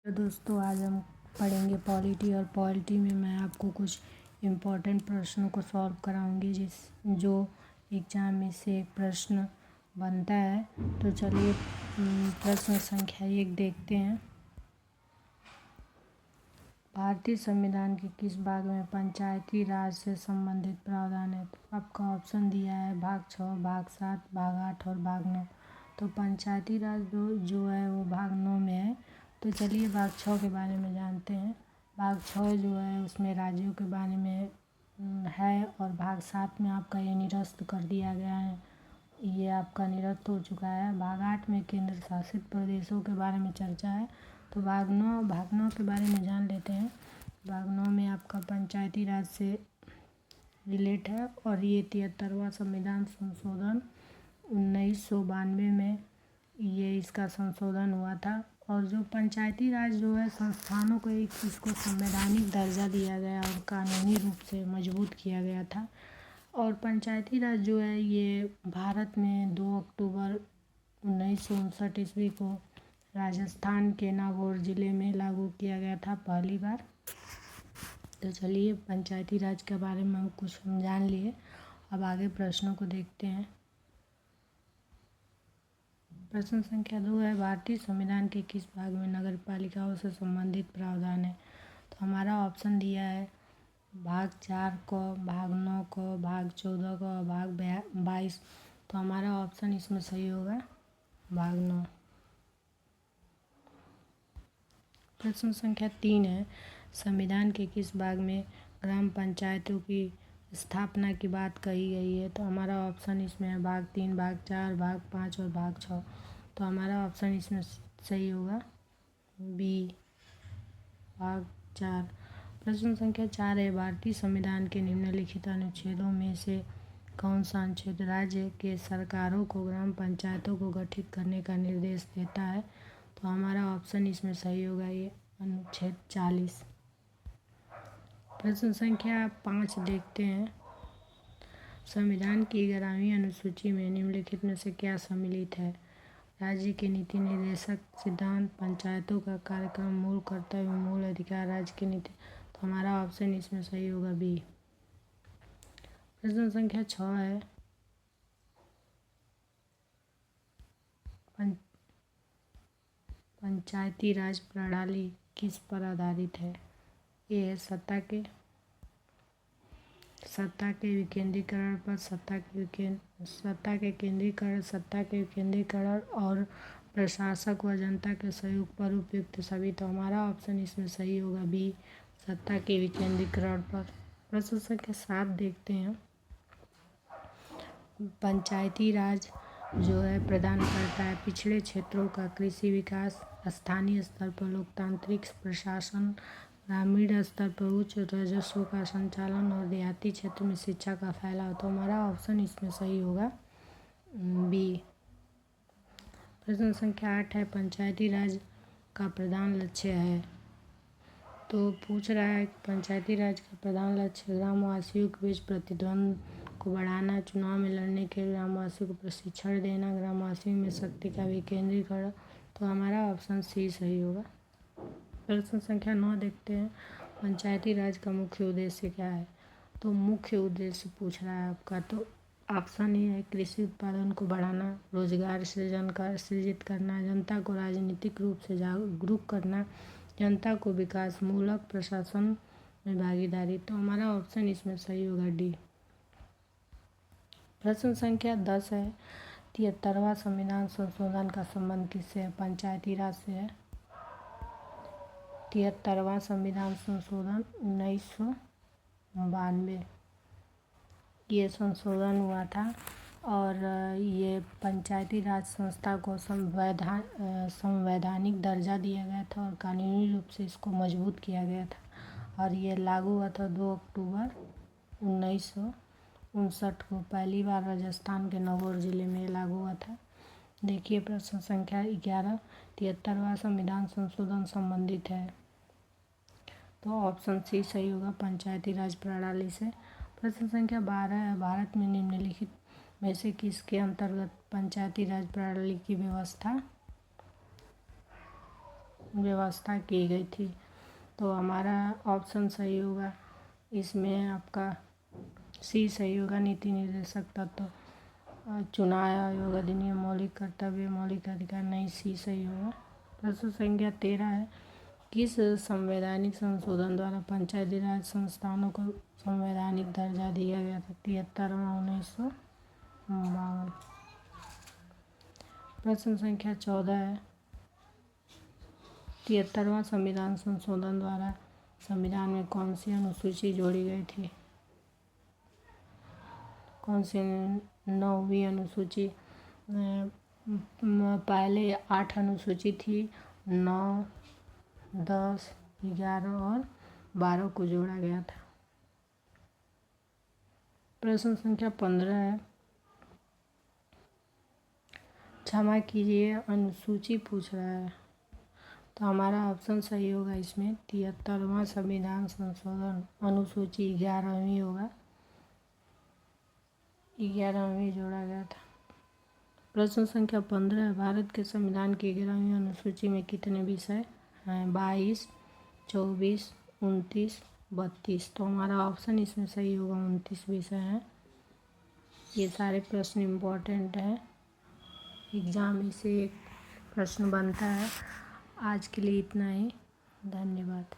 तो दोस्तों आज हम पढ़ेंगे पॉलिटी और पॉलिटी में मैं आपको कुछ इम्पोर्टेंट प्रश्नों को सॉल्व कराऊंगी जो एग्ज़ाम में से एक प्रश्न बनता है। तो चलिए प्रश्न संख्या 1 देखते हैं। भारतीय संविधान के किस भाग में पंचायती राज से संबंधित प्रावधान है? तो आपका ऑप्शन दिया है भाग 6, भाग 7, भाग 8 और भाग 9। तो पंचायती राज जो है वो भाग 9 में है। तो चलिए भाग 6 के बारे में जानते हैं। भाग 6 जो है उसमें राज्यों के बारे में है और भाग 7 में आपका ये निरस्त कर दिया गया है, ये आपका निरस्त हो चुका है। भाग 8 में केंद्र शासित प्रदेशों के बारे में चर्चा है। तो भाग 9 के बारे में जान लेते हैं। भाग 9 में आपका पंचायती राज से रिलेट है और ये 73वां संविधान संशोधन 1992 में ये इसका संशोधन हुआ था। और जो पंचायती राज जो है संस्थानों को इसको संवैधानिक दर्जा दिया गया और कानूनी रूप से मजबूत किया गया था। और पंचायती राज जो है ये भारत में 2 अक्टूबर 1959 ईस्वी को राजस्थान के नागौर ज़िले में लागू किया गया था पहली बार। तो चलिए पंचायती राज के बारे में हम कुछ जान लिए। अब आगे प्रश्नों को देखते हैं। प्रश्न संख्या 2 है, भारतीय संविधान के किस भाग में नगर पालिकाओं से संबंधित प्रावधान है? तो हमारा ऑप्शन दिया है भाग 4 को, भाग 9 को, भाग 14 को, भाग 22। तो हमारा ऑप्शन इसमें सही होगा भाग 9। प्रश्न संख्या 3 है, संविधान के किस भाग में ग्राम पंचायतों की स्थापना की बात कही गई है? तो हमारा ऑप्शन इसमें है भाग 3, भाग 4, भाग 5 और भाग 6। तो हमारा ऑप्शन इसमें सही होगा बी भाग 4। प्रश्न संख्या 4 है, भारतीय संविधान के निम्नलिखित अनुच्छेदों में से कौन सा अनुच्छेद राज्य के सरकारों को ग्राम पंचायतों को गठित करने का निर्देश देता है? तो हमारा ऑप्शन इसमें सही होगा ये अनुच्छेद 40। प्रश्न संख्या 5 देखते हैं। संविधान की 11वीं अनुसूची में निम्नलिखित में से क्या सम्मिलित है? राज्य के नीति निर्देशक सिद्धांत, पंचायतों का कार्यक्रम, मूल कर्तव्य, मूल अधिकार, राज्य की नीति। तो हमारा ऑप्शन इसमें सही होगा बी। प्रश्न संख्या 6 है, पंचायती राज प्रणाली किस पर आधारित है? ये है सत्ता के विकेंद्रीकरण पर, सत्ता के केंद्रीकरण, सत्ता के विकेंद्रीकरण और प्रशासक व जनता के सहयोग पर उपयुक्त सभी। तो हमारा ऑप्शन इसमें सही होगा बी, सत्ता के विकेंद्रीकरण पर। प्रश्न संख्या 7 देखते हैं। पंचायती राज जो है प्रदान करता है पिछड़े क्षेत्रों का कृषि विकास, स्थानीय स्तर पर लोकतांत्रिक प्रशासन, ग्रामीण स्तर पर उच्च राजस्व का संचालन और देहाती क्षेत्र में शिक्षा का फैलाव। तो हमारा ऑप्शन इसमें सही होगा बी। प्रश्न संख्या 8 है, पंचायती राज का प्रधान लक्ष्य है? तो पूछ रहा है पंचायती राज का प्रधान लक्ष्य ग्रामवासियों के बीच प्रतिद्वंद को बढ़ाना, चुनाव में लड़ने के लिए ग्रामवासियों को प्रशिक्षण देना, ग्रामवासियों में शक्ति का विकेंद्रीकरण। तो हमारा ऑप्शन सी सही होगा। प्रश्न संख्या 9 देखते हैं, पंचायती राज का मुख्य उद्देश्य क्या है? तो मुख्य उद्देश्य पूछ रहा है आपका, तो ऑप्शन ए है कृषि उत्पादन को बढ़ाना, रोजगार सृजित करना, जनता को राजनीतिक रूप से जागरूक करना, जनता को विकास मूलक प्रशासन में भागीदारी। तो हमारा ऑप्शन इसमें सही होगा डी। प्रश्न संख्या 10 है, 73वां संविधान संशोधन का संबंध किससे है? पंचायती राज से है। 73वां संविधान संशोधन 1992 ये संशोधन हुआ था और ये पंचायती राज संस्था को संवैधानिक दर्जा दिया गया था और कानूनी रूप से इसको मजबूत किया गया था। और ये लागू हुआ था 2 अक्टूबर 1959 को। पहली बार राजस्थान के नागौर जिले में लागू हुआ था। देखिए प्रश्न संख्या 11, 73वां संविधान संशोधन संबंधित है? तो ऑप्शन सी सही होगा, पंचायती राज प्रणाली से। प्रश्न संख्या 12 है, भारत में निम्नलिखित में से किसके अंतर्गत पंचायती राज प्रणाली की व्यवस्था व्यवस्था की गई थी। तो हमारा ऑप्शन सही होगा, इसमें आपका सी सही होगा, नीति निर्देशक तत्व। चुनाव आयोग अधिनियम मौलिक कर्तव्य मौलिक अधिकार नहीं, सी सही होगा। प्रश्न संख्या 13 है, किस संवैधानिक संशोधन द्वारा पंचायती राज संस्थानों को संवैधानिक दर्जा दिया गया था? 73वां 1952। प्रश्न संख्या 14 है, 73वां संविधान संशोधन द्वारा संविधान में कौन सी अनुसूची जोड़ी गई थी? कौन सी? 9वीं अनुसूची। पहले 8 अनुसूची थी, 9, 10, 11 और 12 को जोड़ा गया था। प्रश्न संख्या 15 है, क्षमा कीजिए अनुसूची पूछ रहा है, तो हमारा ऑप्शन सही होगा इसमें 73वां संविधान संशोधन अनुसूची 11वीं होगा, 11वीं जोड़ा गया था। प्रश्न संख्या 15, भारत के संविधान की 11वीं अनुसूची में कितने विषय हैं? 22, 24, 29, 32। तो हमारा ऑप्शन इसमें सही होगा, 29 विषय हैं। ये सारे प्रश्न इम्पोर्टेंट हैं, एग्ज़ाम में से एक प्रश्न बनता है। आज के लिए इतना ही, धन्यवाद।